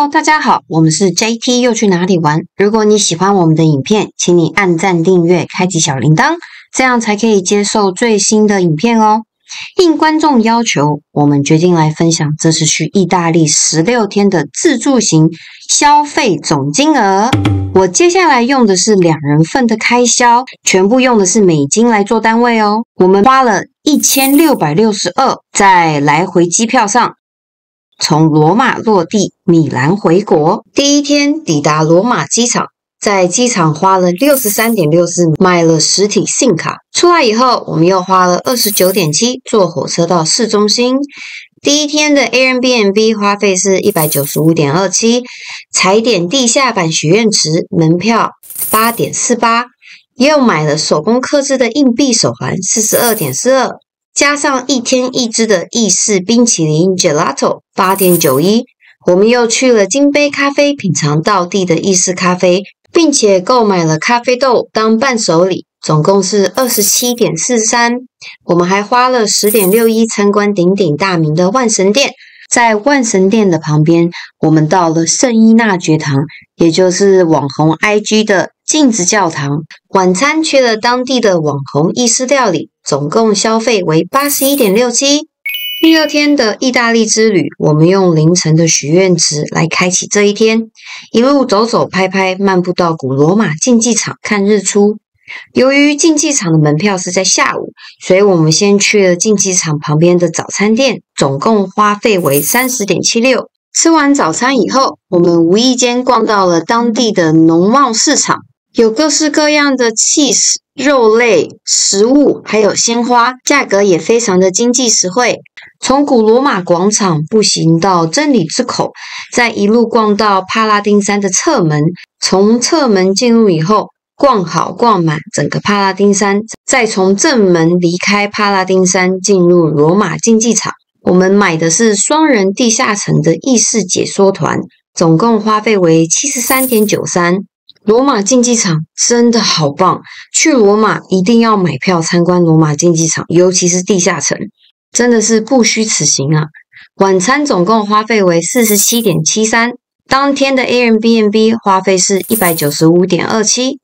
Hello， 大家好，我们是 JT 又去哪里玩？如果你喜欢我们的影片，请你按赞、订阅、开启小铃铛，这样才可以接受最新的影片哦。应观众要求，我们决定来分享这次去意大利16天的自助行消费总金额。我接下来用的是2人份的开销，全部用的是美金来做单位哦。我们花了1662在来回机票上。从罗马落地，米兰回国。第一天抵达罗马机场，在机场花了63.64买了实体 SIM 卡。出来以后，我们又花了29.7坐火车到市中心。第一天的 Airbnb 花费是195.27，踩点地下版许愿池，门票8.48，又买了手工刻制的硬币手环42.42。加上1天1支的意式冰淇淋 Gelato 8.91，我们又去了金杯咖啡品尝道地的意式咖啡，并且购买了咖啡豆当伴手礼，总共是27.43。我们还花了10.61参观鼎鼎大名的万神殿。在万神殿的旁边，我们到了圣依纳爵堂，也就是网红 IG 的镜子教堂。晚餐去了当地的网红意式料理，总共消费为81.67。第二天的意大利之旅，我们用凌晨的许愿池来开启这一天，一路走走拍拍，漫步到古罗马竞技场看日出。由于竞技场的门票是在下午，所以我们先去了竞技场旁边的早餐店，总共花费为30.76。吃完早餐以后，我们无意间逛到了当地的农贸市场，有各式各样的 cheese、肉类、食物，还有鲜花，价格也非常的经济实惠。从古罗马广场步行到真理之口，再一路逛到帕拉丁山的侧门，从侧门进入以后，逛好逛满整个帕拉丁山，再从正门离开帕拉丁山进入罗马竞技场。我们买的是双人地下层的意式解说团，总共花费为73.93。罗马竞技场真的好棒，去罗马一定要买票参观罗马竞技场，尤其是地下层，真的是不虚此行啊。晚餐总共花费为47.73，当天的 Airbnb 花费是195.27。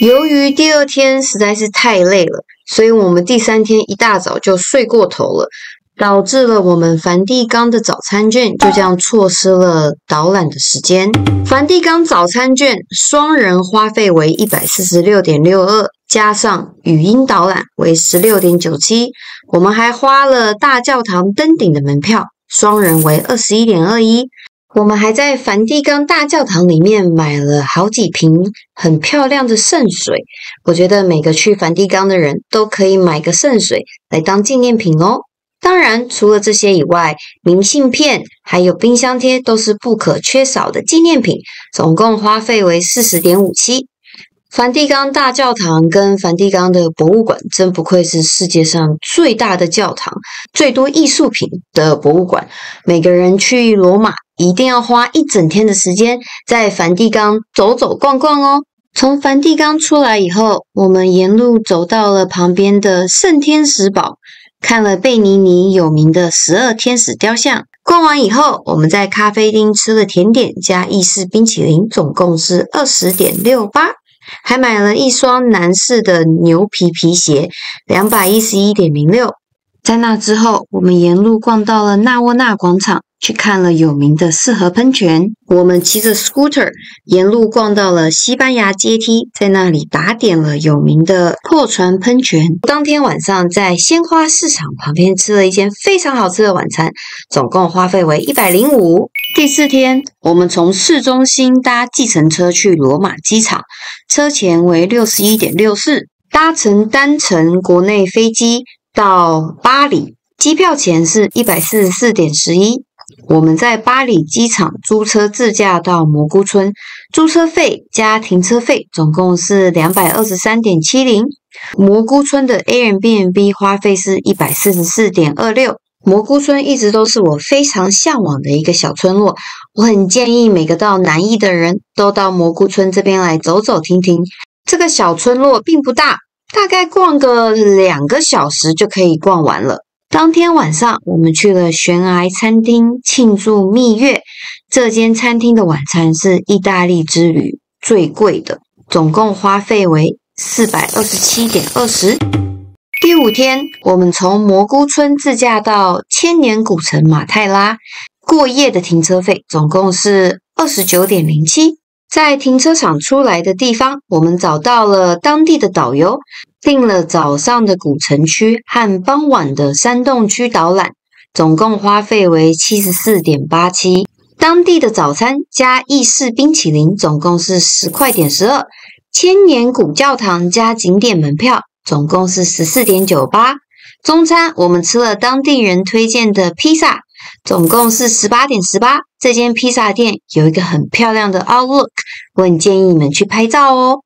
由于第二天实在是太累了，所以我们第3天一大早就睡过头了，导致了我们梵蒂冈的早餐券就这样错失了导览的时间。梵蒂冈早餐券双人花费为146.62，加上语音导览为16.97。我们还花了大教堂登顶的门票，双人为21.21。我们还在梵蒂冈大教堂里面买了好几瓶很漂亮的圣水，我觉得每个去梵蒂冈的人都可以买个圣水来当纪念品哦。当然，除了这些以外，明信片还有冰箱贴都是不可缺少的纪念品，总共花费为40.57。梵蒂冈大教堂跟梵蒂冈的博物馆真不愧是世界上最大的教堂，最多艺术品的博物馆。每个人去罗马一定要花1整天的时间在梵蒂冈走走逛逛哦。从梵蒂冈出来以后，我们沿路走到了旁边的圣天使堡，看了贝尼尼有名的12天使雕像。逛完以后，我们在咖啡厅吃了甜点加意式冰淇淋，总共是20.68。还买了一双男士的牛皮皮鞋211.06。在那之后，我们沿路逛到了纳沃纳广场，去看了有名的4合喷泉。我们骑着 scooter 沿路逛到了西班牙阶梯，在那里打点了有名的破船喷泉。当天晚上在鲜花市场旁边吃了一间非常好吃的晚餐，总共花费为105。第4天，我们从市中心搭计程车去罗马机场，车钱为61.64，搭乘单程国内飞机到巴黎，机票钱是144.11。我们在巴黎机场租车自驾到蘑菇村，租车费加停车费总共是223.70。蘑菇村的 Airbnb 花费是144.26。蘑菇村一直都是我非常向往的一个小村落，我很建议每个到南艺的人都到蘑菇村这边来走走停停。这个小村落并不大，大概逛个2个小时就可以逛完了。当天晚上，我们去了悬崖餐厅庆祝蜜月。这间餐厅的晚餐是意大利之旅最贵的，总共花费为427.20。第5天，我们从蘑菇村自驾到千年古城马泰拉，过夜的停车费总共是29.07。在停车场出来的地方，我们找到了当地的导游，订了早上的古城区和傍晚的山洞区导览，总共花费为74.87。当地的早餐加意式冰淇淋总共是10块点12，千年古教堂加景点门票总共是14.98。中餐我们吃了当地人推荐的披萨，总共是18.18。这间披萨店有一个很漂亮的 outlook， 我很建议你们去拍照哦。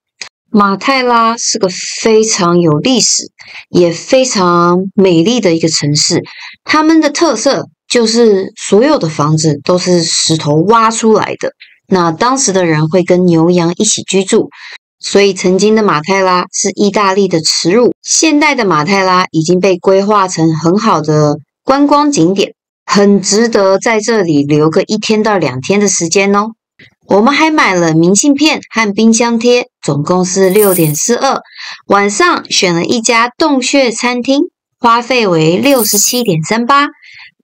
马泰拉是个非常有历史也非常美丽的一个城市，他们的特色就是所有的房子都是石头挖出来的。那当时的人会跟牛羊一起居住，所以曾经的马泰拉是意大利的耻辱。现代的马泰拉已经被规划成很好的观光景点，很值得在这里留个1天到2天的时间哦。我们还买了明信片和冰箱贴，总共是6.42。晚上选了一家洞穴餐厅，花费为67.38。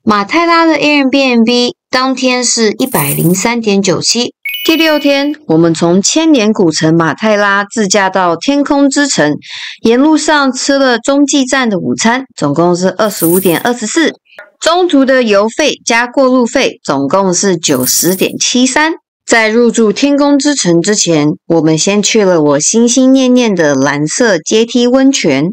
马泰拉的 Airbnb 当天是103.97。第6天，我们从千年古城马泰拉自驾到天空之城，沿路上吃了中继站的午餐，总共是25.24。中途的油费加过路费总共是90.73。在入住天空之城之前，我们先去了我心心念念的蓝色阶梯温泉。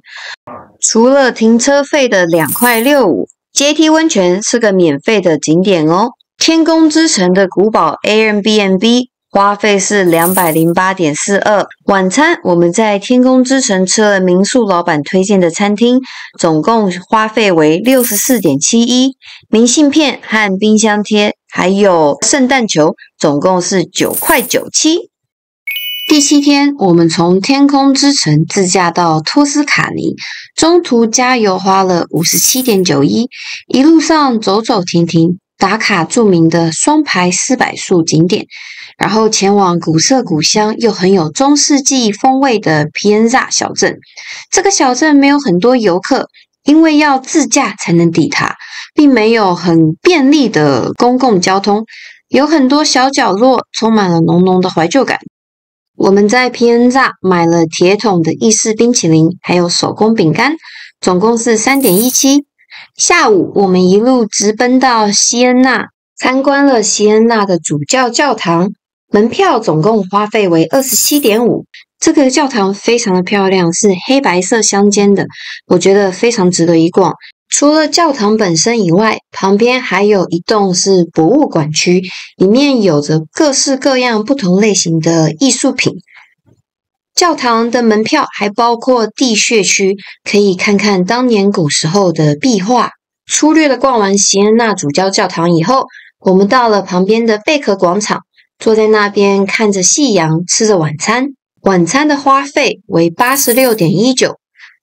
除了停车费的2块65，阶梯温泉是个免费的景点哦。天空之城的古堡 Airbnb 花费是208.42。晚餐我们在天空之城吃了民宿老板推荐的餐厅，总共花费为64.71。明信片和冰箱贴还有圣诞球总共是9块97。第7天，我们从天空之城自驾到托斯卡尼，中途加油花了57.91，一路上走走停停，打卡著名的双排400树景点，然后前往古色古香又很有中世纪风味的皮恩萨小镇。这个小镇没有很多游客，因为要自驾才能抵达，并没有很便利的公共交通，有很多小角落充满了浓浓的怀旧感。我们在皮恩萨买了铁桶的意式冰淇淋，还有手工饼干，总共是3.17。下午我们一路直奔到锡恩纳，参观了锡恩纳的主教教堂，门票总共花费为27.5。这个教堂非常的漂亮，是黑白色相间的，我觉得非常值得一逛。除了教堂本身以外，旁边还有一栋是博物馆区，里面有着各式各样不同类型的艺术品。教堂的门票还包括地穴区，可以看看当年古时候的壁画。粗略的逛完锡恩纳主教教堂以后，我们到了旁边的贝壳广场，坐在那边看着夕阳，吃着晚餐。晚餐的花费为86.19。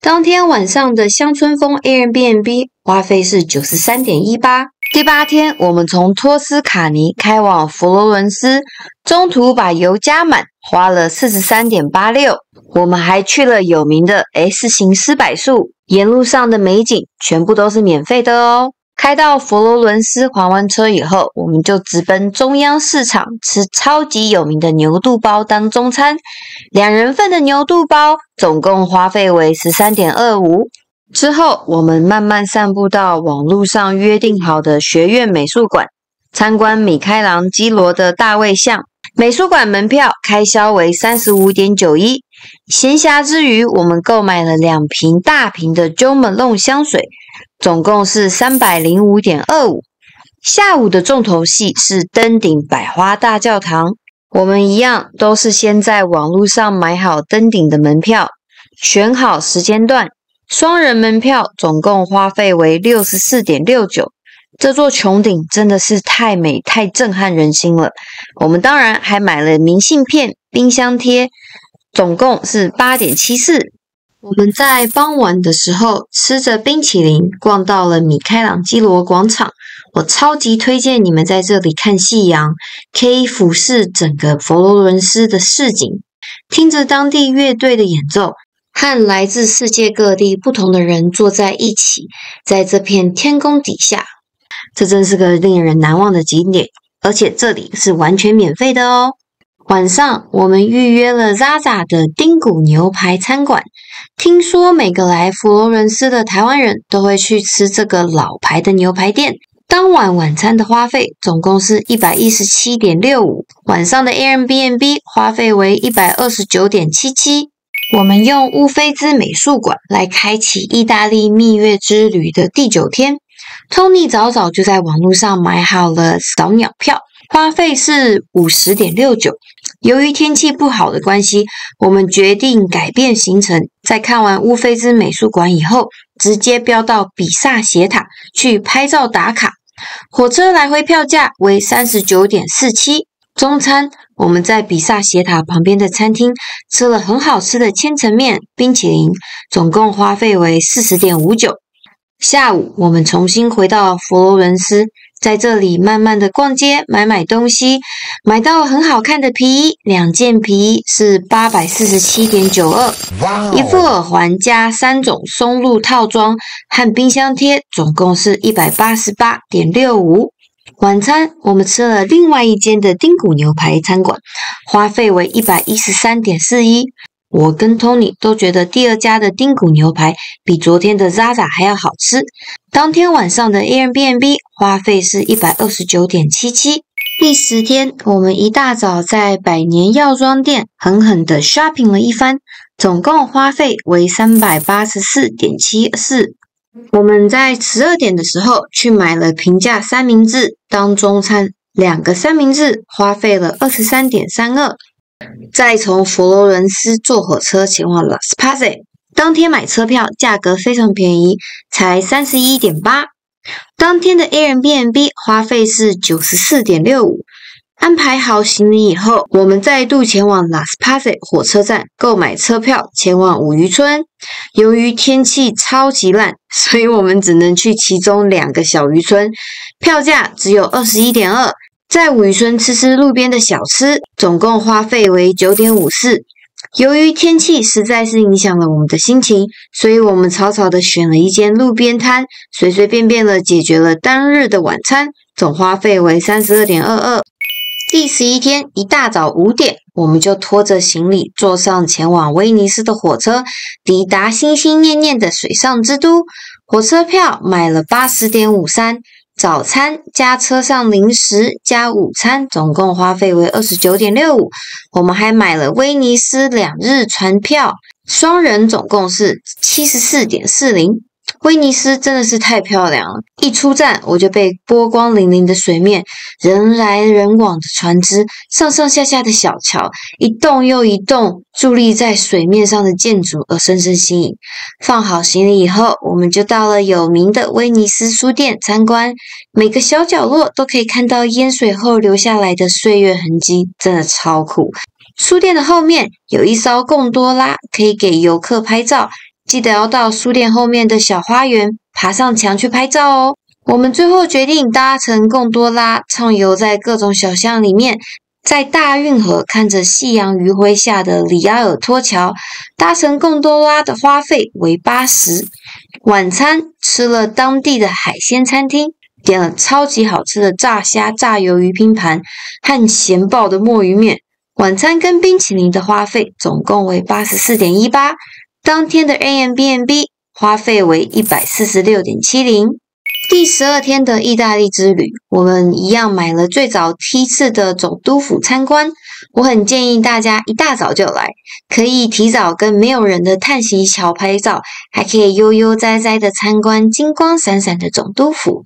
当天晚上的乡村风 Airbnb 花费是93.18。第8天，我们从托斯卡尼开往佛罗伦斯，中途把油加满，花了43.86。我们还去了有名的 S 型400树，沿路上的美景全部都是免费的哦。开到佛罗伦斯还完车以后，我们就直奔中央市场吃超级有名的牛肚包当中餐，2人份的牛肚包总共花费为13.25。之后我们慢慢散步到网路上约定好的学院美术馆，参观米开朗基罗的大卫像。美术馆门票开销为35.91。闲暇之余，我们购买了2瓶大瓶的 Jo Malone 香水，总共是305.25。下午的重头戏是登顶百花大教堂，我们一样都是先在网络上买好登顶的门票，选好时间段，双人门票总共花费为64.69。这座穹顶真的是太美太震撼人心了。我们当然还买了明信片、冰箱贴，总共是8.74。我们在傍晚的时候吃着冰淇淋，逛到了米开朗基罗广场。我超级推荐你们在这里看夕阳，可以俯视整个佛罗伦斯的市景，听着当地乐队的演奏，和来自世界各地不同的人坐在一起，在这片天空底下，这真是个令人难忘的景点，而且这里是完全免费的哦。晚上我们预约了 Zaza 的丁骨牛排餐馆，听说每个来佛罗伦斯的台湾人都会去吃这个老牌的牛排店。当晚晚餐的花费总共是 117.65， 晚上的 Airbnb 花费为 129.77。 我们用乌菲兹美术馆来开启意大利蜜月之旅的第9天。Tony 早早就在网络上买好了扫鸟票，花费是 50.69。 由于天气不好的关系，我们决定改变行程，在看完乌菲兹美术馆以后，直接飙到比萨斜塔去拍照打卡。火车来回票价为 39.47。 中餐我们在比萨斜塔旁边的餐厅吃了很好吃的千层面、冰淇淋，总共花费为 40.59。 下午我们重新回到佛罗伦斯，在这里慢慢的逛街买东西，买到很好看的皮衣，2件皮衣是 847.92， 一副耳环加3种松露套装和冰箱贴，总共是 188.65。 晚餐我们吃了另外一间的丁骨牛排餐馆，花费为 113.41。我跟 Tony 都觉得第2家的丁骨牛排比昨天的 Zaza 还要好吃。当天晚上的 Airbnb 花费是 129.77。 第10天，我们一大早在百年药妆店狠狠的 shopping 了一番，总共花费为 384.74。 我们在12点的时候去买了平价三明治当中餐，2个三明治花费了 23.32。再从佛罗伦斯坐火车前往 Las Paz， 当天买车票价格非常便宜，才 31.8。 当天的 Airbnb 花费是 94.65。 安排好行李以后，我们再度前往 Las Paz 火车站购买车票前往五渔村。由于天气超级烂，所以我们只能去其中2个小渔村，票价只有 21.2。在五渔村吃路边的小吃，总共花费为 9.54。 由于天气实在是影响了我们的心情，所以我们草草的选了一间路边摊，随随便便的解决了当日的晚餐，总花费为 32.22。 第11天一大早5点，我们就拖着行李坐上前往威尼斯的火车，抵达心心念念的水上之都。火车票买了 80.53，早餐加车上零食加午餐总共花费为 29.65。 我们还买了威尼斯2日船票，双人总共是 74.40。 威尼斯真的是太漂亮了，一出站我就被波光粼粼的水面、人来人往的船只、上上下下的小桥、一栋又一栋伫立在水面上的建筑而深深吸引。放好行李以后，我们就到了有名的威尼斯书店参观，每个小角落都可以看到淹水后留下来的岁月痕迹，真的超酷。书店的后面有一艘贡多拉，可以给游客拍照，记得要到书店后面的小花园爬上墙去拍照哦。我们最后决定搭乘贡多拉畅游在各种小巷里面，在大运河看着夕阳余晖下的里亚尔托桥，搭乘贡多拉的花费为80。晚餐吃了当地的海鲜餐厅，点了超级好吃的炸虾、炸鱿鱼拼盘和咸爆的墨鱼面。晚餐跟冰淇淋的花费总共为 84.18。当天的 Airbnb 花费为 146.70。 第12天的意大利之旅，我们一样买了最早梯次的总督府参观。我很建议大家一大早就来，可以提早跟没有人的叹息桥拍照，还可以悠悠哉哉的参观金光闪闪的总督府。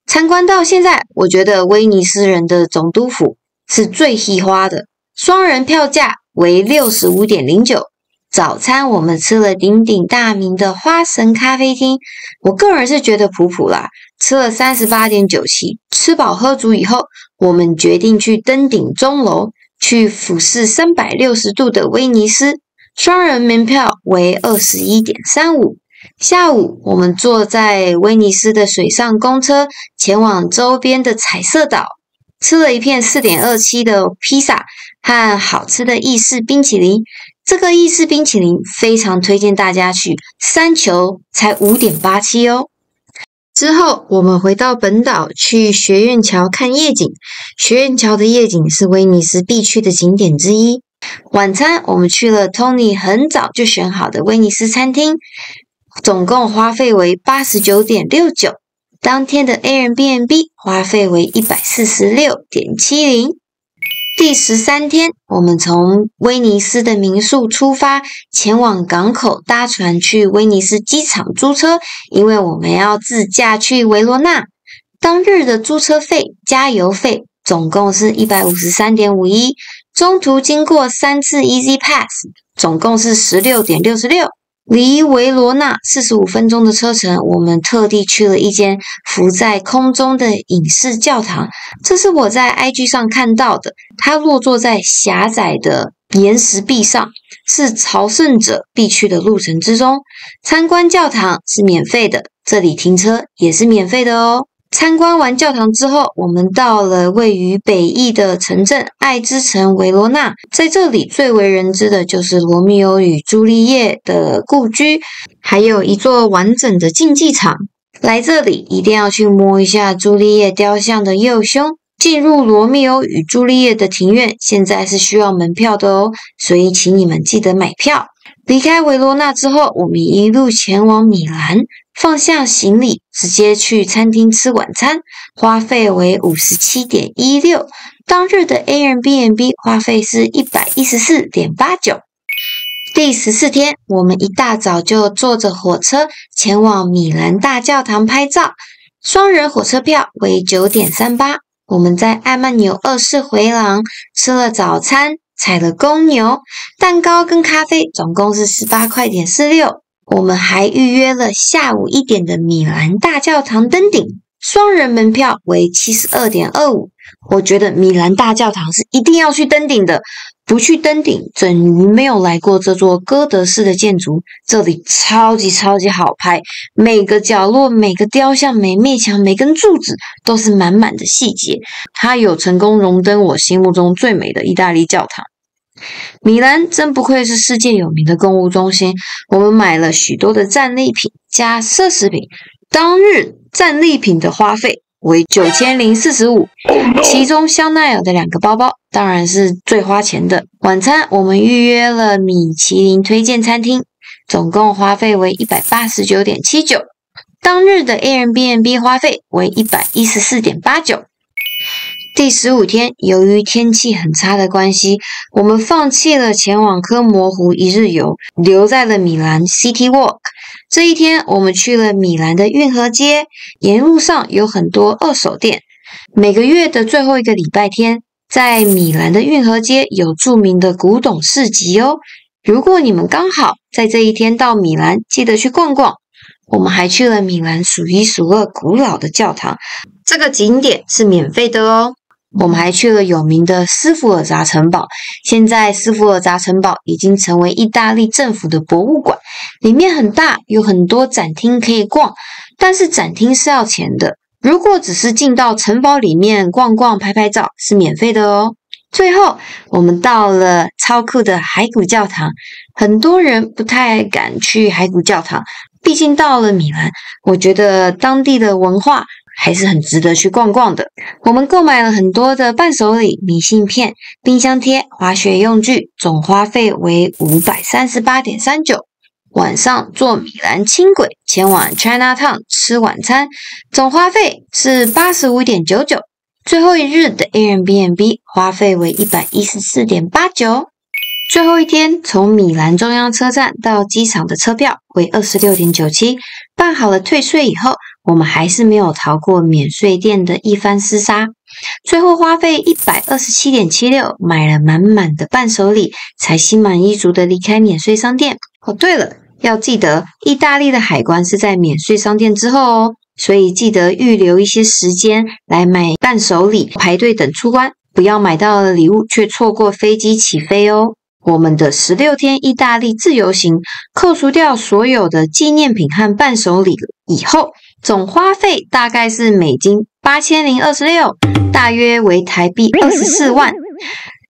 参观到现在，我觉得威尼斯人的总督府是最喜花的，双人票价为 65.09。早餐我们吃了鼎鼎大名的花神咖啡厅，我个人是觉得普普啦，吃了 38.97。 吃饱喝足以后，我们决定去登顶钟楼，去俯视360度的威尼斯。双人门票为 21.35。下午，我们坐在威尼斯的水上公车前往周边的彩色岛，吃了一片 4.27 的披萨和好吃的意式冰淇淋。这个意式冰淇淋非常推荐大家去，3球才 5.87 哦。之后，我们回到本岛去学院桥看夜景。学院桥的夜景是威尼斯必去的景点之一。晚餐，我们去了 Tony 很早就选好的威尼斯餐厅。总共花费为 89.69， 当天的 Airbnb 花费为 146.70。第13天，我们从威尼斯的民宿出发，前往港口搭船去威尼斯机场租车，因为我们要自驾去维罗纳。当日的租车费、加油费总共是 153.51， 中途经过3次 Easy Pass， 总共是 16.66。离维罗纳45分钟的车程，我们特地去了一间浮在空中的影视教堂。这是我在 IG 上看到的，它落座在狭窄的岩石壁上，是朝圣者必去的路程之中。参观教堂是免费的，这里停车也是免费的哦。参观完教堂之后，我们到了位于北翼的城镇爱之城维罗纳。在这里最为人知的就是罗密欧与朱丽叶的故居，还有一座完整的竞技场。来这里一定要去摸一下朱丽叶雕像的右胸。进入罗密欧与朱丽叶的庭院现在是需要门票的哦，所以请你们记得买票。离开维罗纳之后，我们一路前往米兰，放下行李，直接去餐厅吃晚餐，花费为 57.16， 当日的 Airbnb 花费是 114.89。第14天，我们一大早就坐着火车前往米兰大教堂拍照，双人火车票为 9.38。我们在艾曼纽2世回廊吃了早餐，踩了公牛，蛋糕跟咖啡总共是18.46块。我们还预约了下午1点的米兰大教堂登顶，双人门票为 72.25。我觉得米兰大教堂是一定要去登顶的，不去登顶等于没有来过这座哥德式的建筑。这里超级好拍，每个角落、每个雕像、每面墙、每根柱子都是满满的细节。它有成功荣登我心目中最美的意大利教堂。米兰真不愧是世界有名的购物中心，我们买了许多的战利品加奢侈品，当日战利品的花费为 9045， 其中香奈儿的2个包包当然是最花钱的。晚餐我们预约了米其林推荐餐厅，总共花费为 189.79， 当日的 Airbnb 花费为 114.89。第15天，由于天气很差的关系，我们放弃了前往科摩湖一日游，留在了米兰 City Walk。这一天，我们去了米兰的运河街，沿路上有很多二手店。每个月的最后一个礼拜天，在米兰的运河街有著名的古董市集哦。如果你们刚好在这一天到米兰，记得去逛逛。我们还去了米兰数一数二古老的教堂，这个景点是免费的哦。我们还去了有名的斯福尔扎城堡，现在斯福尔扎城堡已经成为意大利政府的博物馆，里面很大，有很多展厅可以逛，但是展厅是要钱的。如果只是进到城堡里面逛逛拍拍照是免费的哦。最后我们到了超酷的海谷教堂，很多人不太敢去海谷教堂，毕竟到了米兰，我觉得当地的文化还是很值得去逛逛的。我们购买了很多的伴手礼、明信片、冰箱贴、滑雪用具，总花费为 538.39。晚上坐米兰轻轨前往 Chinatown 吃晚餐，总花费是 85.99。最后一日的 Airbnb 花费为 114.89。最后一天，从米兰中央车站到机场的车票为 26.97， 办好了退税以后，我们还是没有逃过免税店的一番厮杀，最后花费 127.76， 买了满满的伴手礼，才心满意足的离开免税商店。哦，对了，要记得意大利的海关是在免税商店之后哦，所以记得预留一些时间来买伴手礼，排队等出关，不要买到了礼物却错过飞机起飞哦。我们的16天意大利自由行，扣除掉所有的纪念品和伴手礼以后，总花费大概是美金8026，大约为台币24万。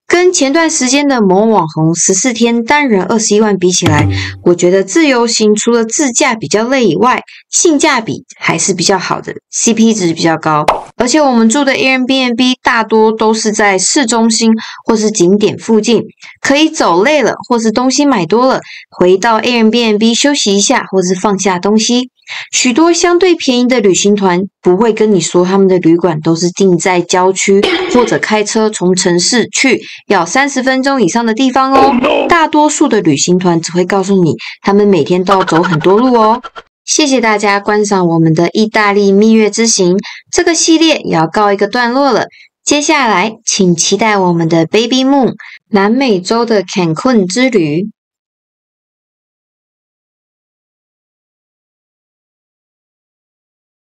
跟前段时间的某网红14天单人21万比起来，我觉得自由行除了自驾比较累以外，性价比还是比较好的 ，CP 值比较高。而且我们住的 Airbnb 大多都是在市中心或是景点附近，可以走累了或是东西买多了，回到 Airbnb 休息一下或是放下东西。许多相对便宜的旅行团不会跟你说他们的旅馆都是定在郊区或者开车从城市去要30分钟以上的地方哦。大多数的旅行团只会告诉你他们每天都要走很多路哦。谢谢大家观赏我们的意大利蜜月之行，这个系列也要告一个段落了。接下来请期待我们的 Baby Moon 南美洲的坎昆之旅。